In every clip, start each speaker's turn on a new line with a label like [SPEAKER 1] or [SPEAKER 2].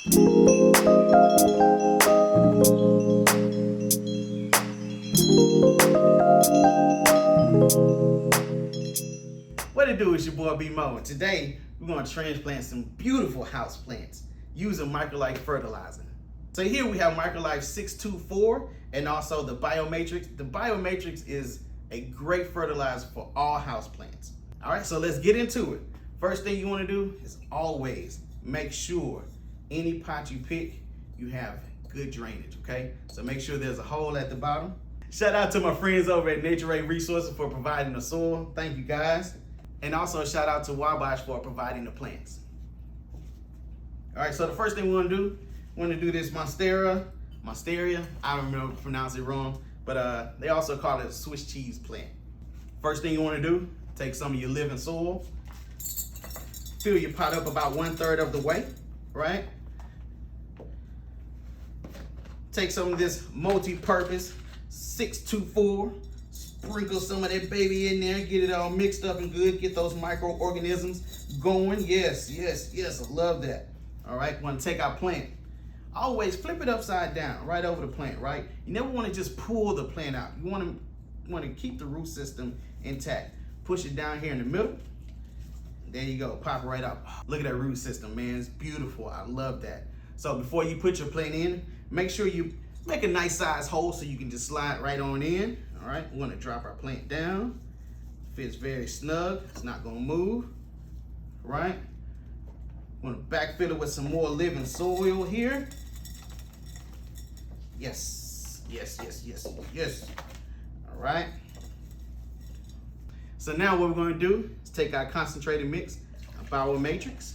[SPEAKER 1] What it do? It's your boy B Mo. Today we're going to transplant some beautiful house plants using MicroLife fertilizer. So here we have MicroLife 624 and also the Biomatrix. The Biomatrix is a great fertilizer for all house plants. All right, so let's get into it. First thing you want to do is always make sure any pot you pick, you have good drainage, okay? So make sure there's a hole at the bottom. Shout out to my friends over at Nature Ray Resources for providing the soil. Thank you guys. And also shout out to Wabash for providing the plants. All right, so the first thing we want to do this Monstera. I don't remember pronounce it wrong, but they also call it a Swiss cheese plant. First thing you want to do, take some of your living soil, fill your pot up about 1/3 of the way, right? Take some of this multi-purpose 624, sprinkle some of that baby in there, get it all mixed up and good, get those microorganisms going. Yes, I love that. All right, want to take our plant. Always flip it upside down, right over the plant, right? You never want to just pull the plant out. You want to keep the root system intact. Push it down here in the middle. There you go, pop right up. Look at that root system, man, it's beautiful. I love that. So before you put your plant in, make sure you make a nice size hole so you can just slide right on in. All right, we're gonna drop our plant down. Fits very snug, it's not gonna move, right? We're gonna backfill it with some more living soil here. Yes. All right. So now what we're gonna do is take our concentrated mix of Biomatrix.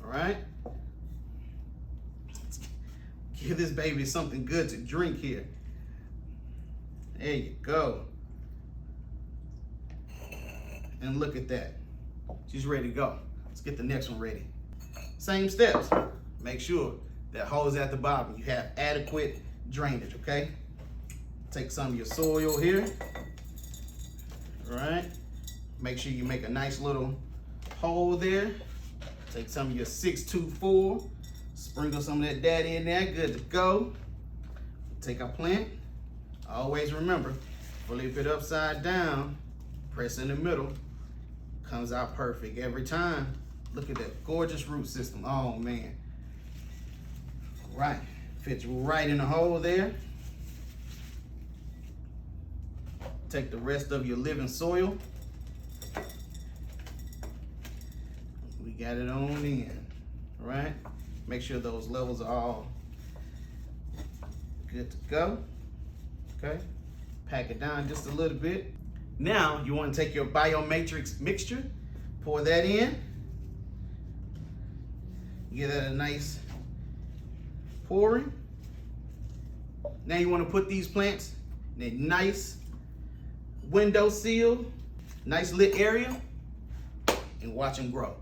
[SPEAKER 1] All right. Let's give this baby something good to drink here. There you go. And look at that. She's ready to go. Let's get the next one ready. Same steps. Make sure that hole's at the bottom. You have adequate drainage, okay? Take some of your soil here. All right. Make sure you make a nice little hole there. Take some of your 624. Sprinkle some of that daddy in there. Good to go. Take our plant. Always remember, flip it upside down, press in the middle, comes out perfect every time. Look at that gorgeous root system. Oh man. Right, fits right in the hole there. Take the rest of your living soil. We got it on in, right? Make sure those levels are all good to go. Okay, pack it down just a little bit. Now you want to take your Biomatrix mixture, pour that in. Give that a nice pouring. Now you want to put these plants in a nice window seal, nice lit area, and watch them grow.